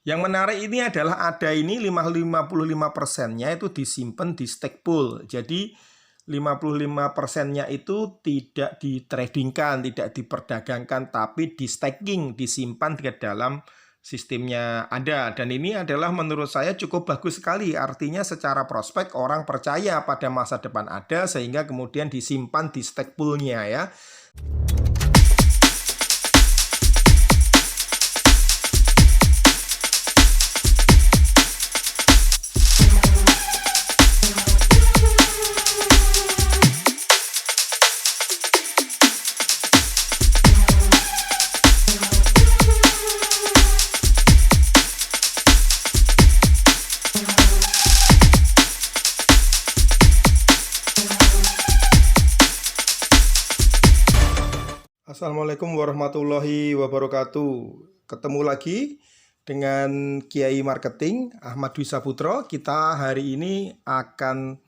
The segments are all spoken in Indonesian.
Yang menarik ini adalah ADA ini 55%-nya itu disimpan di stake pool. Jadi 55%-nya itu tidak ditradingkan, tidak diperdagangkan, tapi di staking, disimpan ke dalam sistemnya ada. Dan ini adalah menurut saya cukup bagus sekali. Artinya secara prospek orang percaya pada masa depan ada, sehingga kemudian disimpan di stake pool-nya ya. Assalamualaikum warahmatullahi wabarakatuh. Ketemu lagi dengan Kiai Marketing Ahmad Dwi Saputro. Kita hari ini akan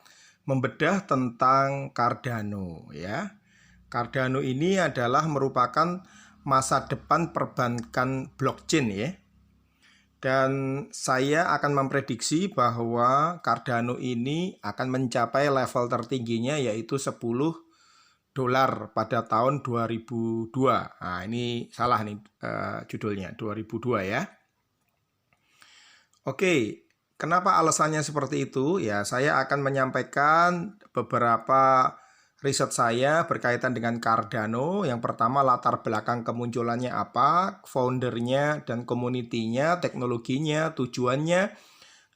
membedah tentang Cardano ya. Cardano ini adalah merupakan masa depan perbankan blockchain ya. Dan saya akan memprediksi bahwa Cardano ini akan mencapai level tertingginya yaitu $10 pada tahun 2002. Nah, ini salah nih judulnya, 2002 ya. Oke, kenapa alasannya seperti itu? Ya, saya akan menyampaikan beberapa riset saya berkaitan dengan Cardano. Yang pertama, latar belakang kemunculannya apa, foundernya dan community-nya, teknologinya, tujuannya,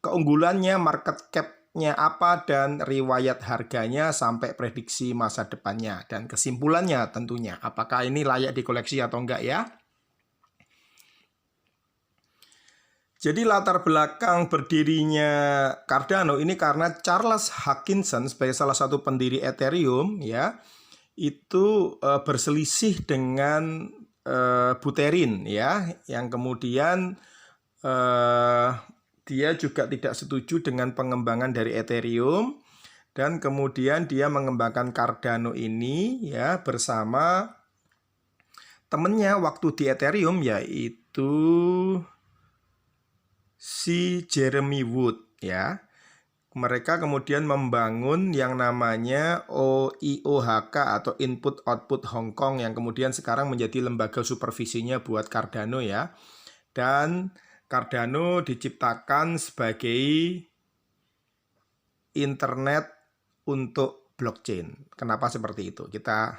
keunggulannya, market cap-nya apa, dan riwayat harganya sampai prediksi masa depannya. Dan kesimpulannya tentunya, apakah ini layak dikoleksi atau enggak ya. Jadi latar belakang berdirinya Cardano ini karena Charles Hoskinson sebagai salah satu pendiri Ethereum ya, itu berselisih dengan Buterin ya, yang kemudian dia juga tidak setuju dengan pengembangan dari Ethereum, dan kemudian dia mengembangkan Cardano ini ya bersama temennya waktu di Ethereum, yaitu si Jeremy Wood ya. Mereka kemudian membangun yang namanya IOHK atau Input Output Hong Kong, yang kemudian sekarang menjadi lembaga supervisinya buat Cardano ya. Dan Cardano diciptakan sebagai internet untuk blockchain. Kenapa seperti itu? Kita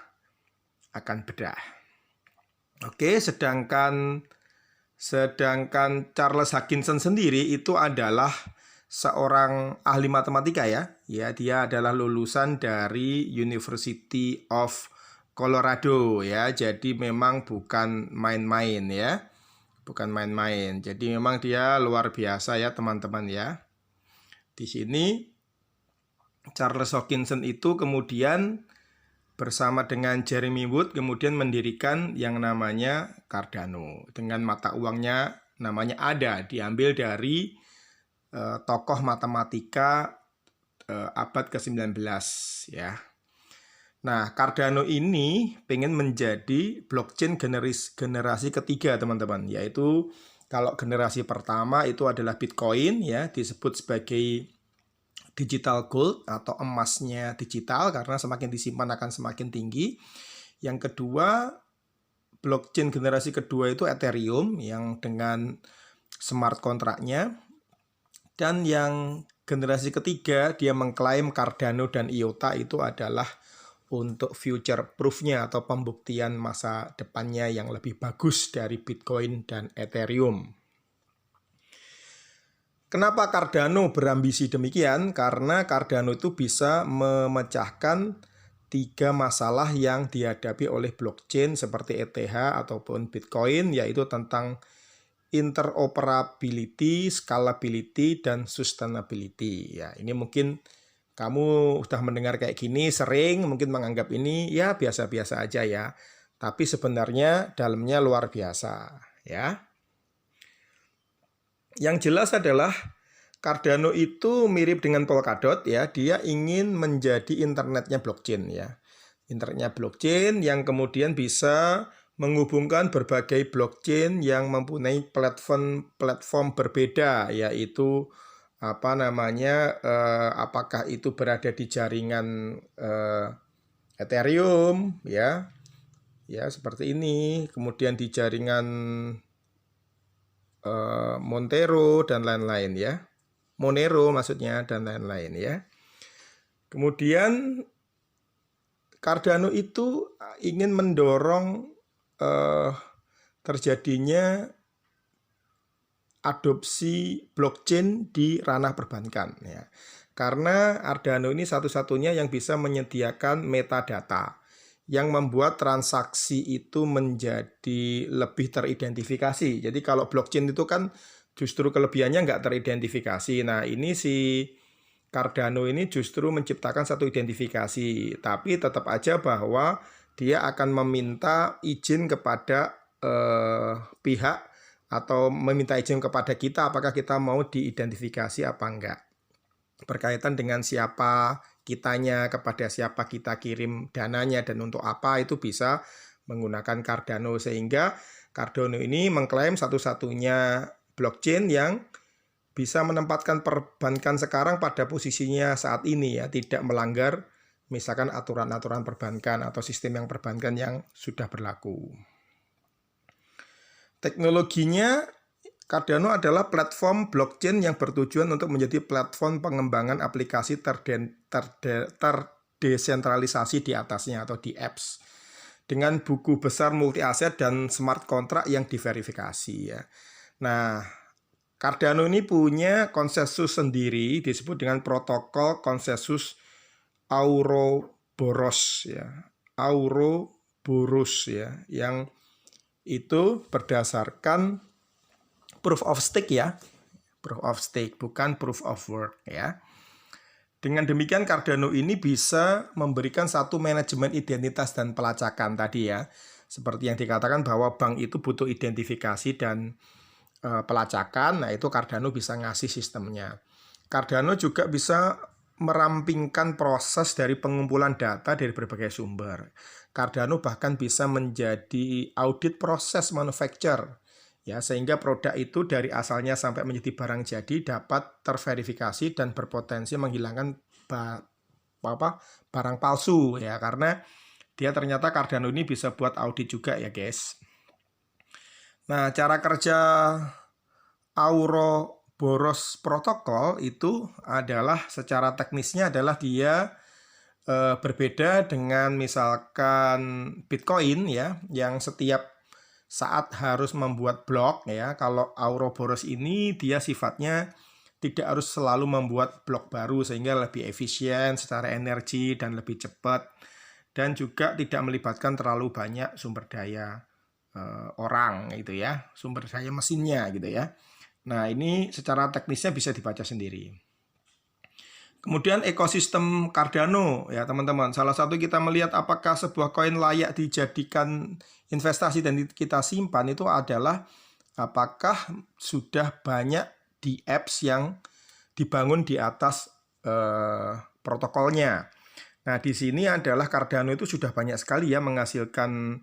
akan bedah. Oke, sedangkan Charles Hoskinson sendiri itu adalah seorang ahli matematika ya. Ya, dia adalah lulusan dari University of Colorado ya. Jadi memang bukan main-main ya. Bukan main-main. Jadi memang dia luar biasa ya teman-teman ya. Di sini Charles Hoskinson itu kemudian bersama dengan Jeremy Wood kemudian mendirikan yang namanya Cardano dengan mata uangnya namanya ADA, diambil dari tokoh matematika abad ke-19 ya. Nah, Cardano ini pengen menjadi blockchain generasi ketiga teman-teman, yaitu kalau generasi pertama itu adalah Bitcoin ya, disebut sebagai digital gold atau emasnya digital karena semakin disimpan akan semakin tinggi. Yang kedua, blockchain generasi kedua itu Ethereum yang dengan smart kontraknya. Dan yang generasi ketiga dia mengklaim Cardano dan IOTA itu adalah untuk future proof-nya atau pembuktian masa depannya yang lebih bagus dari Bitcoin dan Ethereum. Kenapa Cardano berambisi demikian? Karena Cardano itu bisa memecahkan 3 masalah yang dihadapi oleh blockchain seperti ETH ataupun Bitcoin, yaitu tentang interoperability, scalability, dan sustainability. Ya, ini mungkin kamu udah mendengar kayak gini sering, mungkin menganggap ini ya biasa-biasa aja ya. Tapi sebenarnya dalamnya luar biasa ya. Yang jelas adalah Cardano itu mirip dengan Polkadot ya. Dia ingin menjadi internetnya blockchain ya. Internetnya blockchain yang kemudian bisa menghubungkan berbagai blockchain yang mempunyai platform berbeda, yaitu apakah itu berada di jaringan Ethereum ya seperti ini, kemudian di jaringan Monero dan lain-lain ya, Monero maksudnya dan lain-lain ya. Kemudian Cardano itu ingin mendorong terjadinya adopsi blockchain di ranah perbankan ya. Karena Cardano ini satu-satunya yang bisa menyediakan metadata yang membuat transaksi itu menjadi lebih teridentifikasi. Jadi kalau blockchain itu kan justru kelebihannya nggak teridentifikasi. Nah ini si Cardano ini justru menciptakan satu identifikasi, tapi tetap aja bahwa dia akan meminta izin kepada pihak atau meminta izin kepada kita apakah kita mau diidentifikasi apa enggak. Berkaitan dengan siapa kitanya, kepada siapa kita kirim dananya, dan untuk apa itu bisa menggunakan Cardano. Sehingga Cardano ini mengklaim satu-satunya blockchain yang bisa menempatkan perbankan sekarang pada posisinya saat ini ya, tidak melanggar misalkan aturan-aturan perbankan atau sistem yang perbankan yang sudah berlaku. Teknologinya, Cardano adalah platform blockchain yang bertujuan untuk menjadi platform pengembangan aplikasi terdesentralisasi di atasnya atau di apps dengan buku besar multi aset dan smart contract yang diverifikasi ya. Nah, Cardano ini punya konsensus sendiri disebut dengan protokol konsensus Ouroboros ya. Ouroboros ya, yang itu berdasarkan proof of stake ya. Proof of stake bukan proof of work ya. Dengan demikian Cardano ini bisa memberikan satu manajemen identitas dan pelacakan tadi ya. Seperti yang dikatakan bahwa bank itu butuh identifikasi dan pelacakan, nah itu Cardano bisa ngasih sistemnya. Cardano juga bisa merampingkan proses dari pengumpulan data dari berbagai sumber. Cardano bahkan bisa menjadi audit proses manufacture ya, sehingga produk itu dari asalnya sampai menjadi barang jadi dapat terverifikasi dan berpotensi menghilangkan barang palsu ya, karena dia ternyata Cardano ini bisa buat audit juga ya guys. Nah, cara kerja Ouroboros protokol itu adalah secara teknisnya adalah dia berbeda dengan misalkan Bitcoin ya, yang setiap saat harus membuat blok ya. Kalau Ouroboros ini dia sifatnya tidak harus selalu membuat blok baru, sehingga lebih efisien secara energi dan lebih cepat, dan juga tidak melibatkan terlalu banyak sumber daya orang gitu ya, sumber daya mesinnya gitu ya. Nah ini secara teknisnya bisa dibaca sendiri. Kemudian ekosistem Cardano ya teman-teman. Salah satu kita melihat apakah sebuah koin layak dijadikan investasi dan kita simpan itu adalah apakah sudah banyak di apps yang dibangun di atas protokolnya. Nah di sini adalah Cardano itu sudah banyak sekali ya menghasilkan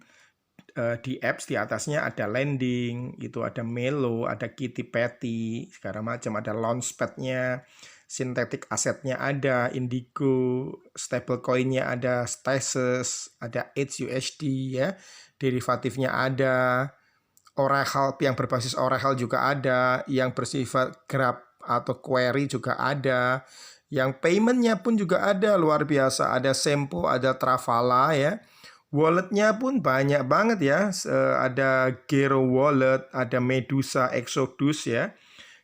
di apps. Di atasnya ada Lending, itu ada Melo, ada Kitty Patty, segala macam, ada Launchpad-nya, Synthetic Asset-nya ada, Indigo, stablecoin-nya ada, Stasis, ada HUSD ya, derivatifnya ada, Oracle yang berbasis Oracle juga ada, yang bersifat Grab atau query juga ada, yang payment-nya pun juga ada, luar biasa, ada Sempo, ada Travala ya. Walletnya pun banyak banget ya, ada Gero Wallet, ada Medusa, Exodus ya.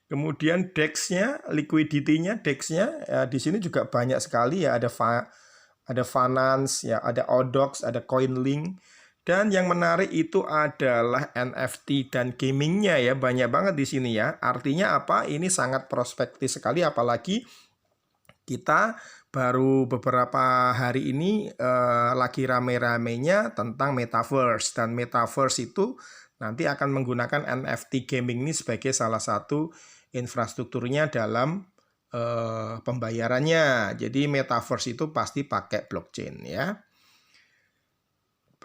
Kemudian DEX-nya, liquidity-nya, DEX-nya di sini juga banyak sekali ya, ada Finance ya, ada Odox, ada CoinLink. Dan yang menarik itu adalah NFT dan gaming-nya ya, banyak banget di sini ya. Artinya apa? Ini sangat prospektif sekali, apalagi kita baru beberapa hari ini lagi rame-ramenya tentang Metaverse. Dan Metaverse itu nanti akan menggunakan NFT gaming ini sebagai salah satu infrastrukturnya dalam pembayarannya. Jadi Metaverse itu pasti pakai blockchain ya.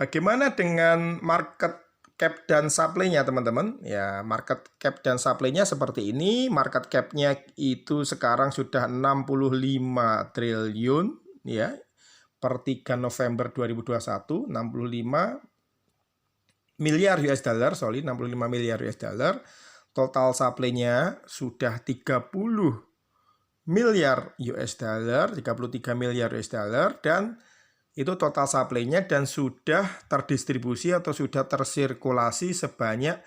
Bagaimana dengan market cap dan supply-nya teman-teman? Ya, market cap dan supply-nya seperti ini. Market cap-nya itu sekarang sudah 65 triliun ya. Per 3 November 2021, 65 miliar US dollar, 65 miliar US dollar. Total supply-nya sudah 30 miliar US dollar, 33 miliar US dollar, dan itu total supply-nya, dan sudah terdistribusi atau sudah tersirkulasi sebanyak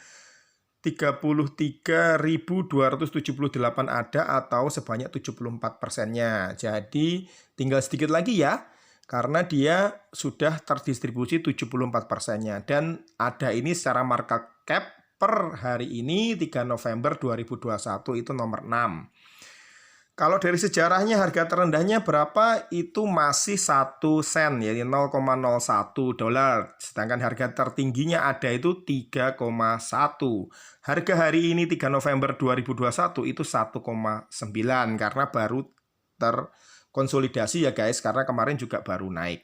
33.278 ada atau sebanyak 74%-nya. Jadi tinggal sedikit lagi ya, karena dia sudah terdistribusi 74%-nya. Dan ada ini secara market cap per hari ini 3 November 2021 itu nomor 6. Kalau dari sejarahnya harga terendahnya berapa? Itu masih 1 sen, yaitu 0,01 dolar. Sedangkan harga tertingginya ada itu 3,1. Harga hari ini 3 November 2021 itu 1,9 karena baru terkonsolidasi ya guys, karena kemarin juga baru naik.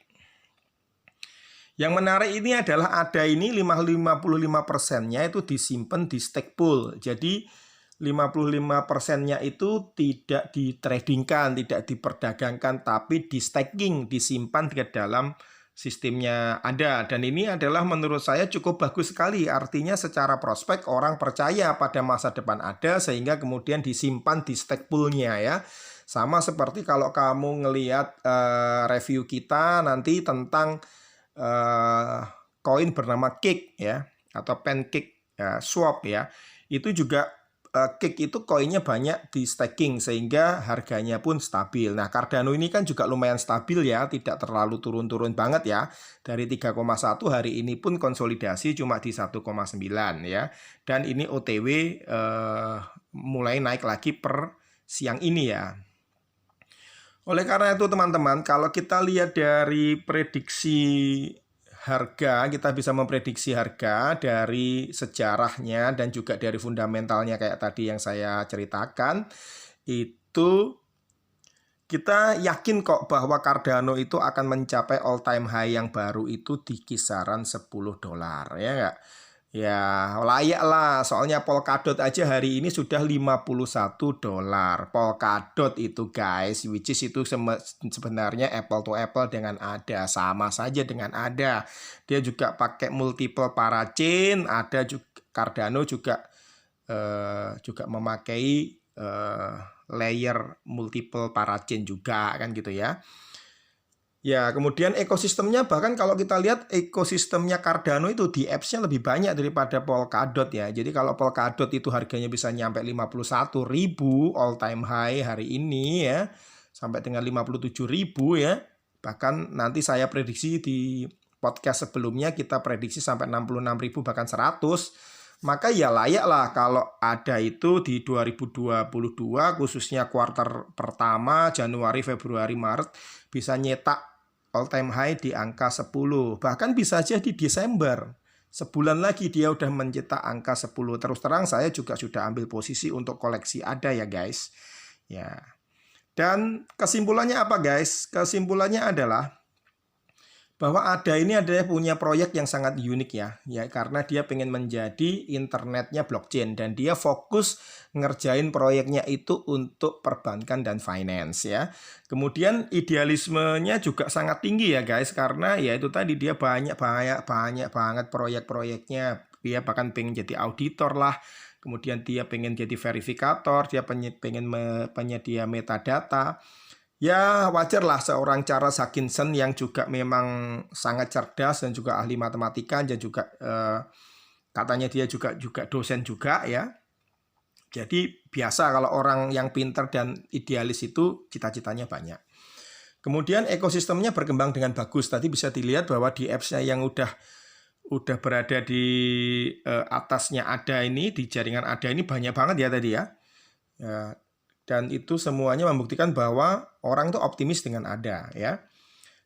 Yang menarik ini adalah ada ini 55%-nya itu disimpan di stake pool. Jadi 55%-nya itu tidak ditradingkan, tidak diperdagangkan, tapi di staking, disimpan ke dalam sistemnya ada. Dan ini adalah menurut saya cukup bagus sekali. Artinya secara prospek orang percaya pada masa depan ada, sehingga kemudian disimpan di stake pool-nya ya. Sama seperti kalau kamu ngelihat review kita nanti tentang koin bernama Cake ya, atau Pancake Swap ya. Itu juga Cake itu koinnya banyak di staking sehingga harganya pun stabil. Nah, Cardano ini kan juga lumayan stabil ya, tidak terlalu turun-turun banget ya. Dari 3,1 hari ini pun konsolidasi cuma di 1,9 ya. Dan ini OTW mulai naik lagi per siang ini ya. Oleh karena itu teman-teman, kalau kita lihat dari prediksi harga, kita bisa memprediksi harga dari sejarahnya dan juga dari fundamentalnya kayak tadi yang saya ceritakan. Itu kita yakin kok bahwa Cardano itu akan mencapai all time high yang baru itu di kisaran 10 dolar ya enggak? Ya layak lah, soalnya Polkadot aja hari ini sudah 51 dolar. Polkadot itu guys, which is itu sebenarnya apple to apple dengan ADA, sama saja dengan ADA. Dia juga pakai multiple parachain, ada juga Cardano juga memakai layer multiple parachain juga kan gitu ya. Ya, kemudian ekosistemnya, bahkan kalau kita lihat ekosistemnya Cardano itu di apps-nya lebih banyak daripada Polkadot ya. Jadi kalau Polkadot itu harganya bisa nyampe 51.000 all time high hari ini ya, sampai dengan 57.000 ya. Bahkan nanti saya prediksi di podcast sebelumnya kita prediksi sampai 66.000 bahkan 100. Maka ya layak lah kalau ada itu di 2022 khususnya kuartal pertama Januari, Februari, Maret bisa nyetak all time high di angka 10. Bahkan bisa aja di Desember. Sebulan lagi dia udah mencetak angka 10. Terus terang saya juga sudah ambil posisi untuk koleksi ADA ya guys. Ya. Dan kesimpulannya apa guys? Kesimpulannya adalah bahwa ADA ini adalah punya proyek yang sangat unik ya, karena dia pengen menjadi internetnya blockchain dan dia fokus ngerjain proyeknya itu untuk perbankan dan finance ya. Kemudian idealismenya juga sangat tinggi ya guys, karena ya itu tadi dia banyak banget proyek-proyeknya. Dia bahkan pengen jadi auditor lah, kemudian dia pengen jadi verifikator, dia pengen penyedia metadata. Ya wajar lah seorang Charles Hoskinson yang juga memang sangat cerdas dan juga ahli matematika dan juga katanya dia juga dosen juga ya. Jadi biasa kalau orang yang pintar dan idealis itu cita-citanya banyak. Kemudian ekosistemnya berkembang dengan bagus. Tadi bisa dilihat bahwa di apps-nya yang udah berada di atasnya ADA ini, di jaringan ADA ini banyak banget ya tadi ya. Dan itu semuanya membuktikan bahwa orang tuh optimis dengan ADA ya.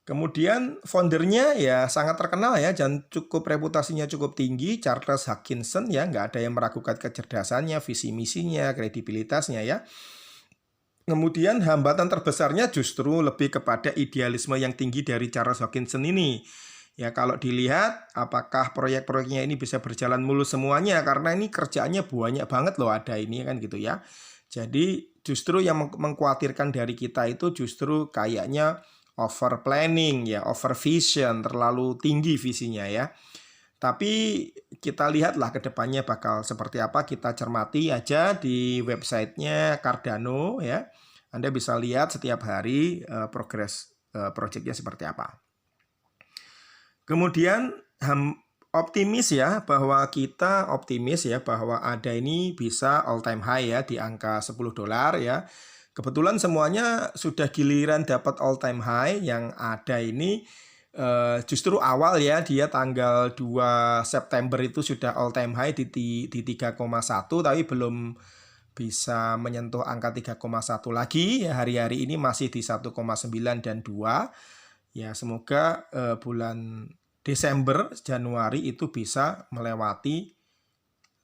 Kemudian foundernya ya sangat terkenal ya, dan cukup reputasinya cukup tinggi, Charles Hoskinson ya, nggak ada yang meragukan kecerdasannya, visi misinya, kredibilitasnya ya. Kemudian hambatan terbesarnya justru lebih kepada idealisme yang tinggi dari Charles Hoskinson ini. Ya kalau dilihat apakah proyek-proyeknya ini bisa berjalan mulus semuanya, karena ini kerjaannya banyak banget loh ada ini kan gitu ya. Jadi justru yang mengkhawatirkan dari kita itu justru kayaknya over planning ya, over vision, terlalu tinggi visinya ya. Tapi kita lihatlah ke depannya bakal seperti apa, kita cermati aja di websitenya Cardano ya. Anda bisa lihat setiap hari progres proyeknya seperti apa. Kemudian optimis ya, bahwa kita optimis ya bahwa ada ini bisa all time high ya di angka $10 ya. Kebetulan semuanya sudah giliran dapat all time high, yang ada ini justru awal ya, dia tanggal 2 September itu sudah all time high di 3,1, tapi belum bisa menyentuh angka 3,1 lagi ya. Hari-hari ini masih di 1,9 dan 2. Ya, semoga bulan Desember, Januari itu bisa melewati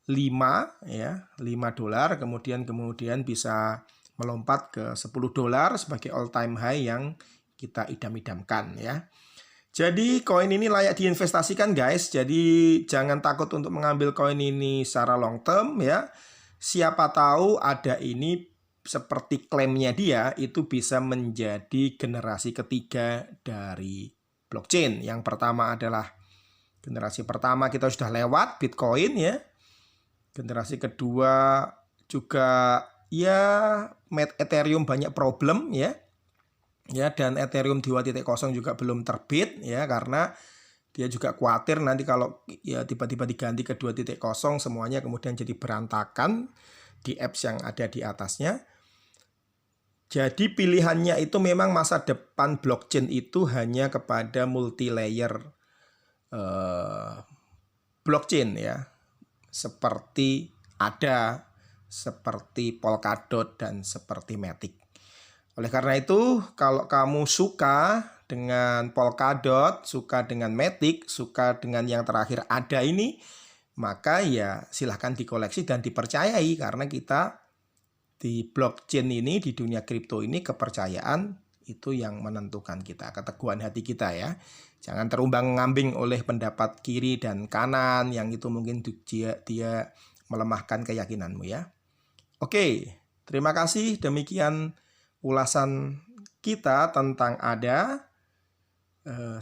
5 ya, $5, kemudian bisa melompat ke $10 sebagai all time high yang kita idam-idamkan ya. Jadi koin ini layak diinvestasikan guys. Jadi jangan takut untuk mengambil koin ini secara long term ya. Siapa tahu ada ini seperti klaimnya dia itu bisa menjadi generasi ketiga dari blockchain. Yang pertama adalah generasi pertama kita sudah lewat Bitcoin ya. Generasi kedua juga ya Ethereum banyak problem ya. Ya, dan Ethereum 2.0 juga belum terbit ya, karena dia juga khawatir nanti kalau ya tiba-tiba diganti ke 2.0 semuanya kemudian jadi berantakan di apps yang ada di atasnya. Jadi pilihannya itu memang masa depan blockchain itu hanya kepada multi-layer blockchain ya, seperti seperti Polkadot dan seperti Matic. Oleh karena itu, kalau kamu suka dengan Polkadot, suka dengan Matic, suka dengan yang terakhir ada ini, maka ya silahkan dikoleksi dan dipercayai, karena kita di blockchain ini, di dunia kripto ini, kepercayaan itu yang menentukan kita, keteguhan hati kita ya. Jangan terumbang-ambing oleh pendapat kiri dan kanan yang itu mungkin dia melemahkan keyakinanmu ya. Oke, terima kasih. Demikian ulasan kita tentang ADA.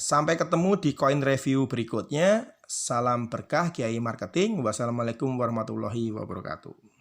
Sampai ketemu di koin review berikutnya. Salam berkah Kiai Marketing. Wassalamualaikum warahmatullahi wabarakatuh.